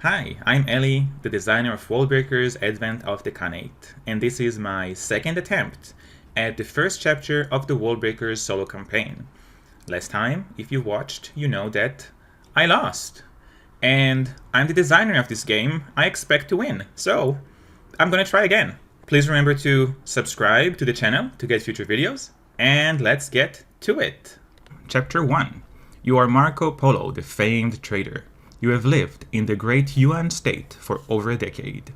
Hi, I'm Ellie, the designer of Worldbreakers Advent of the Khanate, and this is my second attempt at the first chapter of the Worldbreakers solo campaign. Last time, if you watched, you know that I lost. And I'm the designer of this game, I expect to win, so I'm gonna try again. Please remember to subscribe to the channel to get future videos, and let's get to it. Chapter 1. You are Marco Polo, the famed trader. You have lived in the great Yuan state for over a decade.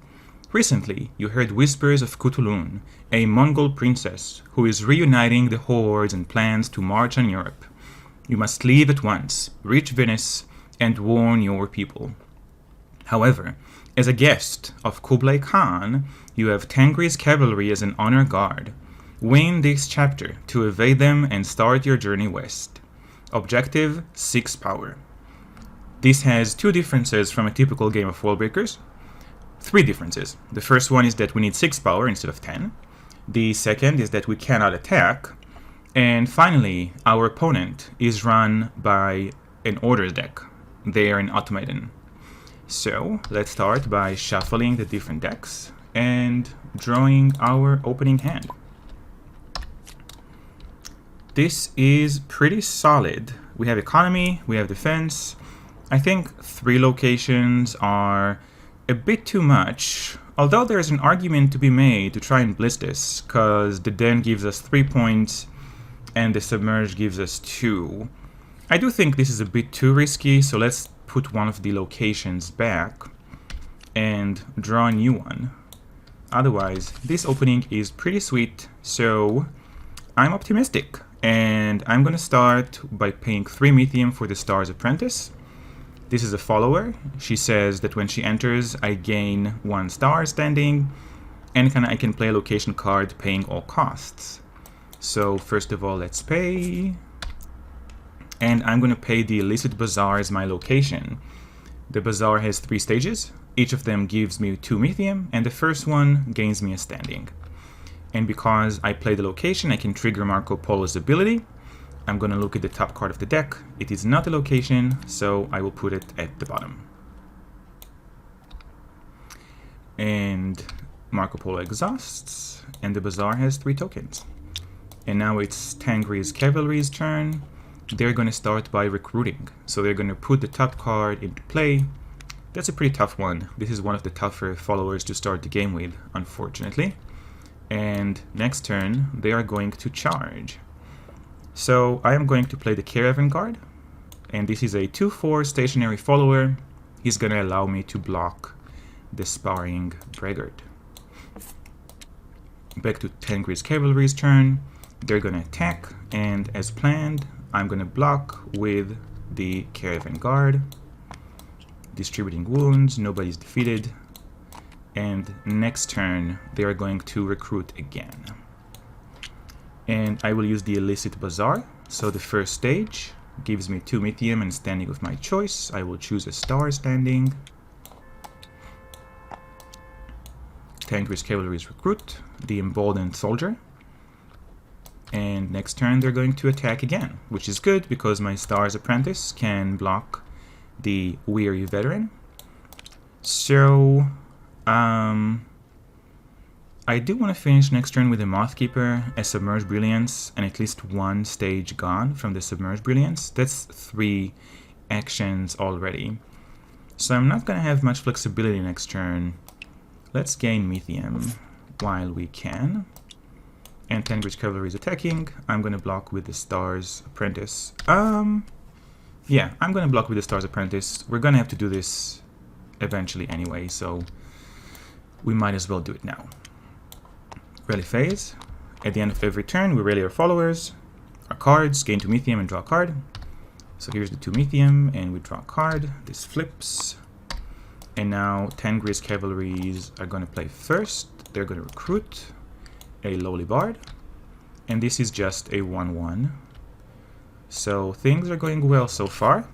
Recently, you heard whispers of Kutulun, a Mongol princess who is reuniting the hordes and plans to march on Europe. You must leave at once, reach Venice, and warn your people. However, as a guest of Kublai Khan, you have Tengri's cavalry as an honor guard. Win this chapter to evade them and start your journey west. Objective: 6 power. This has 2 differences from a typical game of Worldbreakers. 3 differences. The first one is that we need 6 power instead of 10. The second is that we cannot attack. And finally, our opponent is run by an orders deck. They are an automaton. So let's start by shuffling the different decks and drawing our opening hand. This is pretty solid. We have economy, we have defense. I think 3 locations are a bit too much, although there's an argument to be made to try and blitz this, because the Den gives us 3 points and the Submerge gives us 2. I do think this is a bit too risky, so let's put one of the locations back and draw a new one. Otherwise, this opening is pretty sweet, so I'm optimistic. And I'm gonna start by paying 3 Methium for the Star's Apprentice. This is a follower. She says that when she enters, I gain 1 star standing, and I can play a location card paying all costs. So first of all, let's pay. And I'm gonna pay the Illicit Bazaar as my location. The Bazaar has 3 stages. Each of them gives me 2 Methium, and the first one gains me a standing. And because I play the location, I can trigger Marco Polo's ability. I'm gonna look at the top card of the deck. It is not a location, so I will put it at the bottom. And Marco Polo exhausts, and the Bazaar has 3 tokens. And now it's Tengri's cavalry's turn. They're gonna start by recruiting. So they're gonna put the top card into play. That's a pretty tough one. This is one of the tougher followers to start the game with, unfortunately. And next turn, they are going to charge. So I am going to play the Caravan Guard, and this is a 2/4 stationary follower. He's going to allow me to block the Sparring Braggart. Back to Tengri's cavalry's turn. They're going to attack, and as planned, I'm going to block with the Caravan Guard. Distributing wounds, nobody's defeated. And next turn, they are going to recruit again. And I will use the Illicit Bazaar. So the first stage gives me 2 Methium and standing of my choice. I will choose a star standing. Tengri's cavalry's recruit, the Emboldened Soldier. And next turn they're going to attack again, which is good because my Star's Apprentice can block the Weary Veteran. So I do want to finish next turn with a Mothkeeper, a Submerged Brilliance, and at least 1 stage gone from the Submerged Brilliance. That's 3 actions already. So I'm not going to have much flexibility next turn. Let's gain Methium while we can. And Tengri's cavalry is attacking. I'm going to block with the Star's Apprentice. Yeah, I'm going to block with the Star's Apprentice. We're going to have to do this eventually anyway, so we might as well do it now. Rally phase. At the end of every turn, we rally our followers, our cards, gain 2 Methium and draw a card. So here's the 2 Methium, and we draw a card. This flips. And now Tengri's cavalries are going to play first. They're going to recruit a Lowly Bard. And this is just a 1/1. So things are going well so far.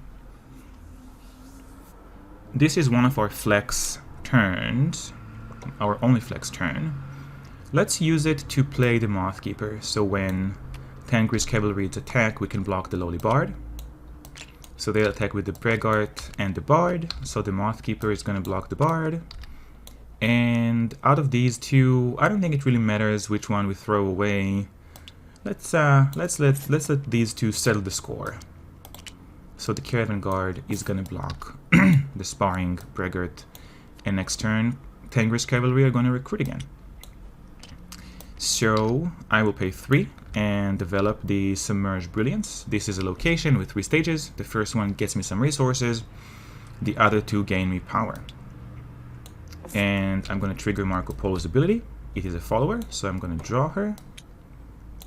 This is one of our flex turns, our only flex turn. Let's use it to play the Mothkeeper, so when Tengri's cavalry attack, we can block the Lowly Bard. So they'll attack with the Braggart and the Bard. So the Mothkeeper is going to block the Bard. And out of these two, I don't think it really matters which one we throw away. Let's let these two settle the score. So the Caravan Guard is going to block the Sparring Braggart. And next turn, Tengri's Cavalry are going to recruit again. So I will pay 3 and develop the Submerged Brilliance. This is a location with 3 stages. The first one gets me some resources. The other 2 gain me power. And I'm going to trigger Marco Polo's ability. It is a follower, so I'm going to draw her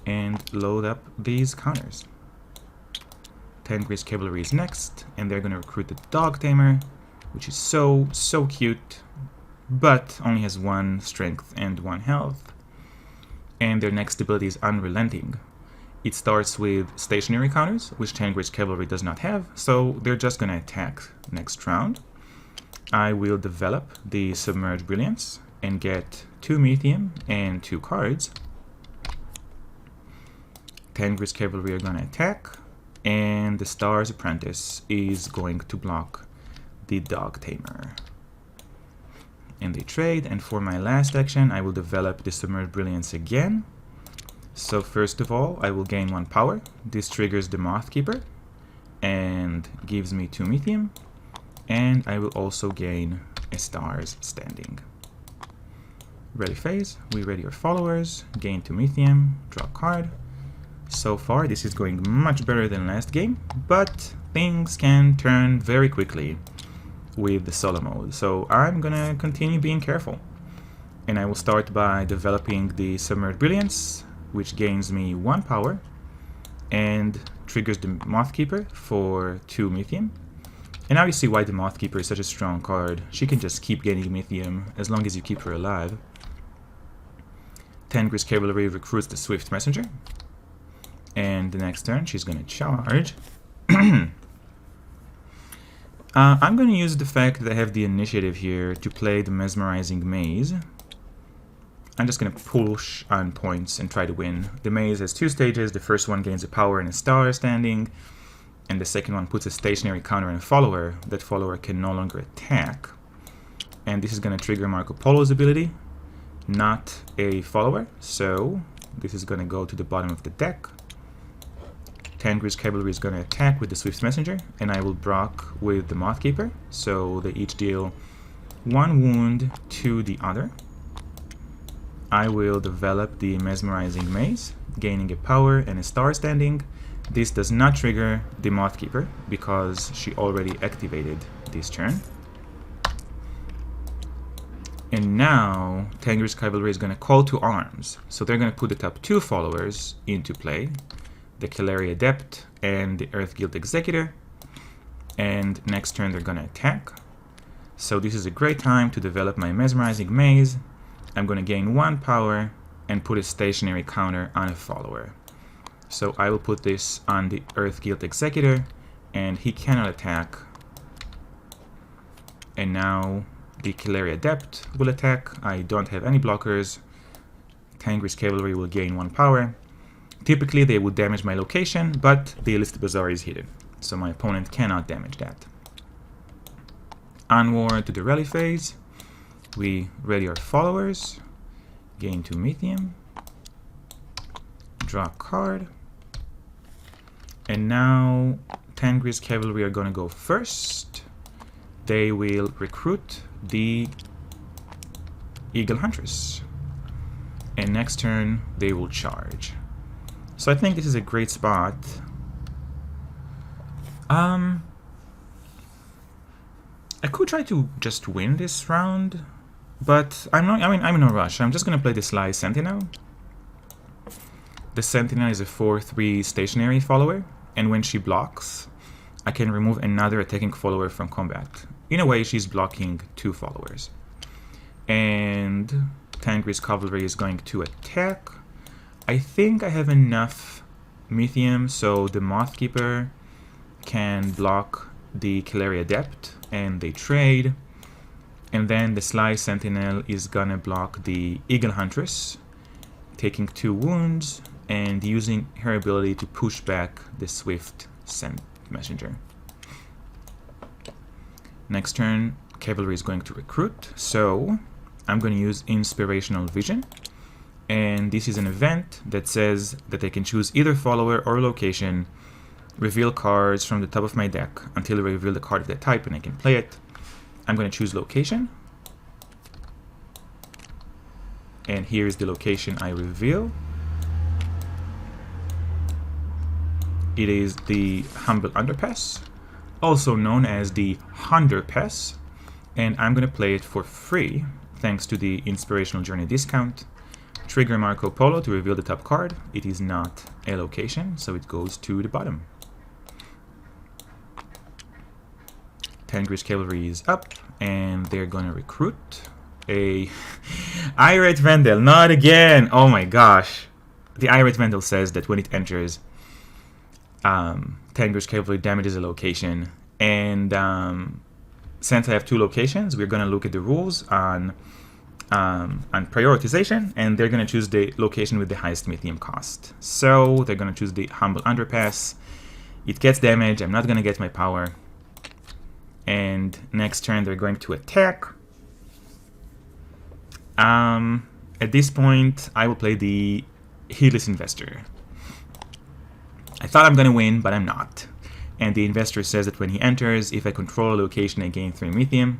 and load up these counters. Tengri's Cavalry is next, and they're going to recruit the Dog Tamer, which is so cute, but only has 1 strength and 1 health. And their next ability is Unrelenting. It starts with stationary counters, which Tengri's Cavalry does not have, so they're just going to attack next round. I will develop the Submerged Brilliance and get 2 Methium and 2 cards. Tengri's Cavalry are going to attack, and the Star's Apprentice is going to block the Dog Tamer. And they trade, and for my last action I will develop the Submerged Brilliance again. So first of all, I will gain 1 power. This triggers the Mothkeeper and gives me 2 Methium, and I will also gain a Star's Standing. Ready phase, we ready our followers, gain 2 Methium, draw a card. So far this is going much better than last game, but things can turn very quickly with the solo mode, so I'm gonna continue being careful. And I will start by developing the Submerged Brilliance, which gains me 1 power and triggers the Mothkeeper for 2 Methium. And now you see why the Mothkeeper is such a strong card. She can just keep gaining Methium as long as you keep her alive. Tengri's Cavalry recruits the Swift Messenger, and the next turn she's gonna charge. I'm going to use the fact that I have the initiative here to play the Mesmerizing Maze. I'm just going to push on points and try to win. The maze has 2 stages. The first one gains a power and a star standing, and the second one puts a stationary counter on a follower. That follower can no longer attack. And this is going to trigger Marco Polo's ability, not a follower. So this is going to go to the bottom of the deck. Tengri's Cavalry is going to attack with the Swift Messenger, and I will block with the Mothkeeper, so they each deal 1 wound to the other. I will develop the Mesmerizing Maze, gaining a power and a star standing. This does not trigger the Mothkeeper, because she already activated this turn. And now Tengri's Cavalry is going to call to arms, so they're going to put the top 2 followers into play. The Cavalry Adept and the Earth Guild Executor, and next turn they're gonna attack. So this is a great time to develop my Mesmerizing Maze. I'm gonna gain 1 power and put a stationary counter on a follower. So I will put this on the Earth Guild Executor, and he cannot attack. And now the Cavalry Adept will attack. I don't have any blockers. Tengri's Cavalry will gain 1 power. Typically they would damage my location, but the illicit BAZAAR is hidden, so my opponent cannot damage that. Onward to the rally phase. We ready our followers, gain 2 Methium, draw a card, and now Tengri's Cavalry are going to go first. They will recruit the Eagle Huntress, and next turn they will charge. So I think this is a great spot. I could try to just win this round, but I'm in no rush. I'm just gonna play the Sly Sentinel. The Sentinel is a 4/3 stationary follower, and when she blocks, I can remove another attacking follower from combat. In a way, she's blocking 2 followers. And Tengri's Cavalry is going to attack. I think I have enough Methium, so the Mothkeeper can block the Cavalry Adept, and they trade. And then the Sly Sentinel is gonna block the Eagle Huntress, taking 2 wounds and using her ability to push back the Swift Messenger. Next turn, Cavalry is going to recruit, so I'm going to use Inspirational Vision. And this is an event that says that I can choose either follower or location, reveal cards from the top of my deck until I reveal the card of that type and I can play it. I'm going to choose location. And here is the location I reveal. It is the Humble Underpass, also known as the Underpass, and I'm going to play it for free thanks to the Inspirational Journey discount. Trigger Marco Polo to reveal the top card. It is not a location, so it goes to the bottom. Tengri's Cavalry is up, and they're going to recruit a Irate Vandal. Not again! Oh my gosh. The Irate Vandal says that when it enters, Tengri's Cavalry damages a location. And since I have two locations, we're going to look at the rules on prioritization, and they're going to choose the location with the highest Mythium cost. So they're going to choose the Humble Underpass. It gets damage. I'm not going to get my power. And next turn, they're going to attack. At this point, I will play the Heedless Investor. I thought I'm going to win, but I'm not. And the investor says that when he enters, if I control a location, I gain 3 Mythium.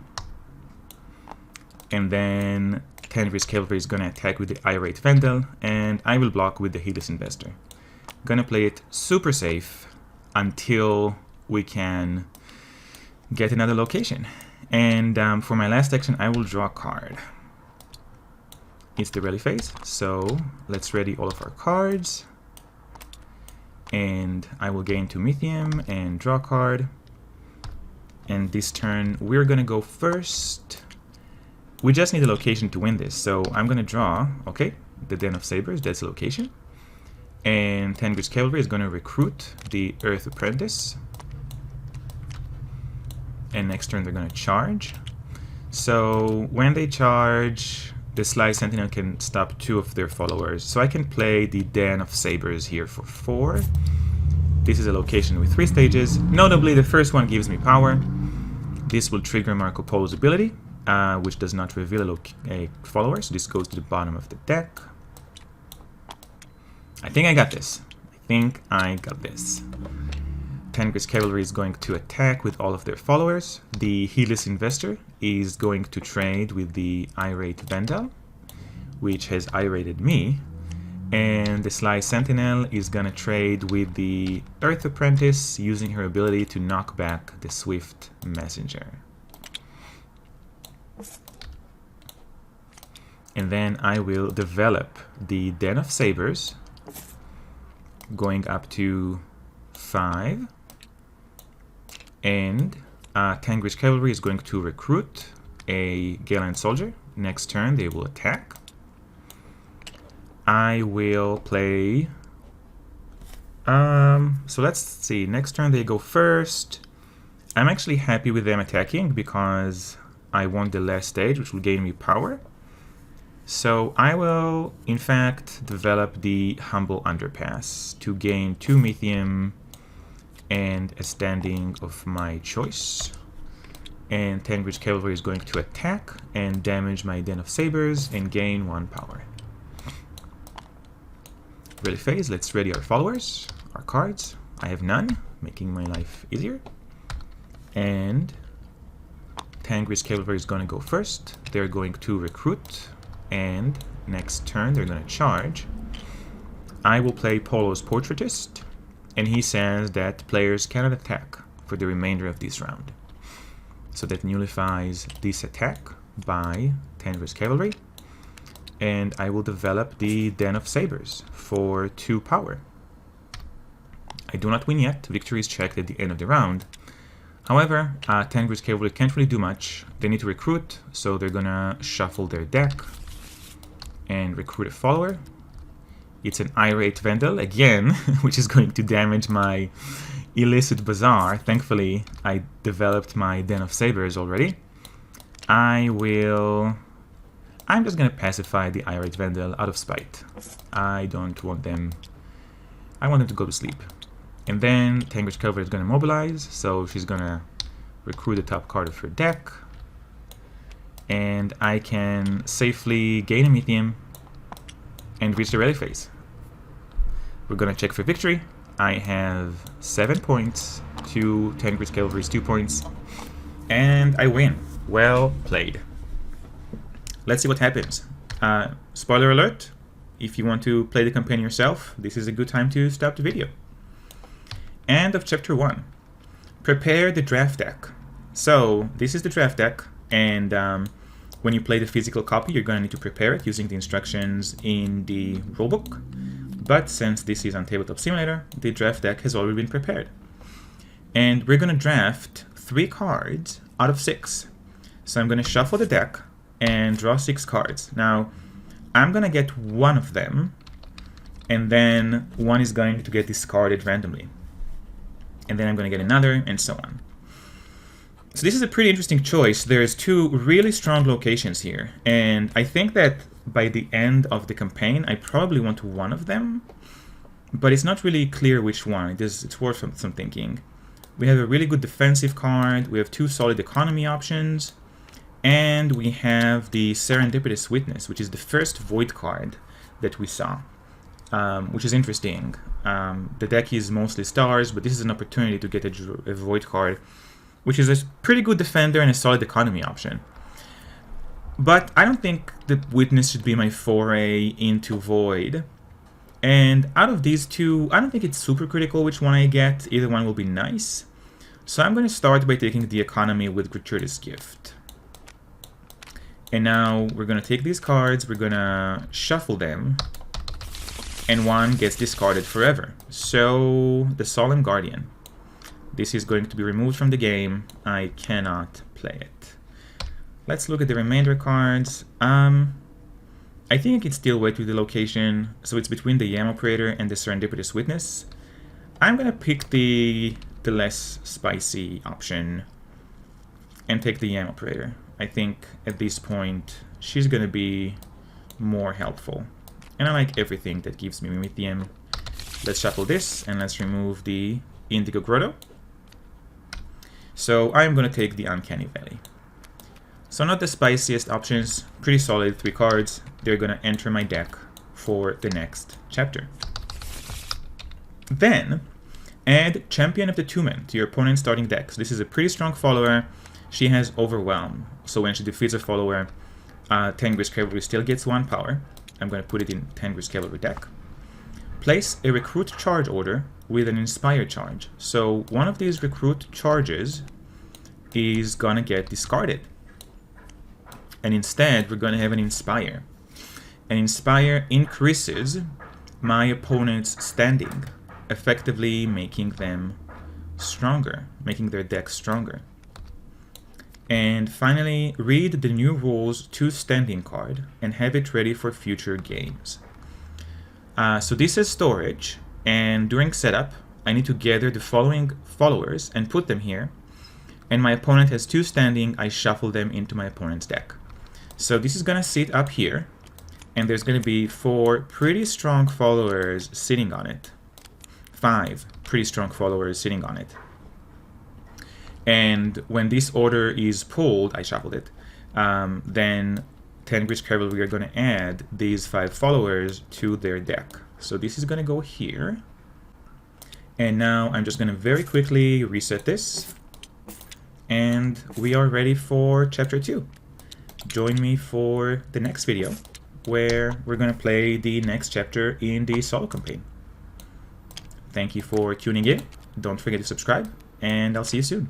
And then Tengri's Cavalry is going to attack with the Irate Vandal, and I will block with the Heedless Investor. Gonna play it super safe until we can get another location. And for my last action, I will draw a card. It's the ready phase, so let's ready all of our cards. And I will gain 2 Mythium and draw a card. And this turn, we're gonna go first. We just need a location to win this, so I'm gonna draw, okay, the Den of Sabers, that's a location. And Tengri's Cavalry is gonna recruit the Earth Apprentice. And next turn they're gonna charge. So when they charge, the Sly Sentinel can stop 2 of their followers. So I can play the Den of Sabers here for 4. This is a location with 3 stages. Notably, the first one gives me power. This will trigger Marco Polo's ability, which does not reveal a follower, so this goes to the bottom of the deck. I think I got this. Tengri's Cavalry is going to attack with all of their followers. The Heedless Investor is going to trade with the Irate Vandal, which has irated me. And the Sly Sentinel is going to trade with the Earth Apprentice, using her ability to knock back the Swift Messenger. And then I will develop the Den of Sabers, going up to 5. And Tengri's Cavalry is going to recruit a Galen Soldier. Next turn they will attack. I will play... so let's see, next turn they go first. I'm actually happy with them attacking because I want the last stage, which will gain me power. So I will, in fact, develop the Humble Underpass to gain 2 Mythium and a standing of my choice. And Tengri's Cavalry is going to attack and damage my Den of Sabers and gain 1 power. Ready phase, let's ready our followers, our cards. I have none, making my life easier. And Tengri's Cavalry is going to go first. They're going to recruit, and next turn they're going to charge. I will play Polo's Portraitist, and he says that players cannot attack for the remainder of this round. So that nullifies this attack by Tengri's Cavalry. And I will develop the Den of Sabers for 2 power. I do not win yet. Victory is checked at the end of the round. However, Tengri's Cavalry can't really do much. They need to recruit, so they're gonna shuffle their deck and recruit a follower. It's an Irate Vandal again, which is going to damage my illicit BAZAAR. Thankfully, I developed my Den of Sabers already. I'm just gonna pacify the Irate Vandal out of spite. I don't want them. I want them to go to sleep. And then Tengri's Cavalry is gonna mobilize, so she's gonna recruit the top card of her deck, and I can safely gain a medium and reach the rally phase. We're gonna check for victory. I have 7 points to Tengri's Cavalry's 2 points, and I win. Well played. Let's see what happens. Spoiler alert, if you want to play the campaign yourself, this is a good time to stop the video. End of chapter 1. Prepare the draft deck. So this is the draft deck, and when you play the physical copy, you're going to need to prepare it using the instructions in the rulebook. But since this is on Tabletop Simulator, the draft deck has already been prepared. And we're going to draft 3 cards out of 6. So I'm going to shuffle the deck and draw 6 cards. Now, I'm going to get one of them, and then one is going to get discarded randomly. And then I'm going to get another, and so on. So this is a pretty interesting choice. There's 2 really strong locations here, and I think that by the end of the campaign, I probably want one of them, but it's not really clear which one. It's worth some thinking. We have a really good defensive card, we have 2 solid economy options, and we have the Serendipitous Witness, which is the first void card that we saw, which is interesting. The deck is mostly stars, but this is an opportunity to get a void card, which is a pretty good defender and a solid economy option. But I don't think the Witness should be my foray into void. And out of these 2, I don't think it's super critical which one I get. Either one will be nice. So I'm going to start by taking the economy with Gratuitous Gift. And now we're going to take these cards, we're going to shuffle them, and one gets discarded forever. So the Solemn Guardian. This is going to be removed from the game. I cannot play it. Let's look at the remainder cards. I think I can still wait with the location. So it's between the Yam Operator and the Serendipitous Witness. I'm going to pick the less spicy option and take the Yam Operator. I think at this point she's going to be more helpful. And I like everything that gives me Mithium. Let's shuffle this and let's remove the Indigo Grotto. So I'm going to take the Uncanny Valley. So not the spiciest options, pretty solid 3 cards. They're going to enter my deck for the next chapter. Then, add Champion of the Two Men to your opponent's starting deck. So this is a pretty strong follower. She has Overwhelm. So when she defeats a follower, Tengri's Cavalry still gets 1 power. I'm going to put it in Tengri's Cavalry deck. Place a Recruit Charge order with an Inspire charge. So one of these Recruit charges is going to get discarded. And instead, we're going to have an Inspire. An Inspire increases my opponent's standing, effectively making them stronger, making their deck stronger. And finally, read the New Rules 2 standing card and have it ready for future games. So this is storage, and during setup, I need to gather the following followers and put them here. And my opponent has 2 standing, I shuffle them into my opponent's deck. So this is going to sit up here, and there's going to be 4 pretty strong followers sitting on it. 5 pretty strong followers sitting on it. And when this order is pulled, I shuffled it, then Tengri's Cavalry are going to add these 5 followers to their deck. So this is going to go here. And now I'm just going to very quickly reset this. And we are ready for Chapter 2. Join me for the next video, where we're going to play the next chapter in the solo campaign. Thank you for tuning in. Don't forget to subscribe, and I'll see you soon.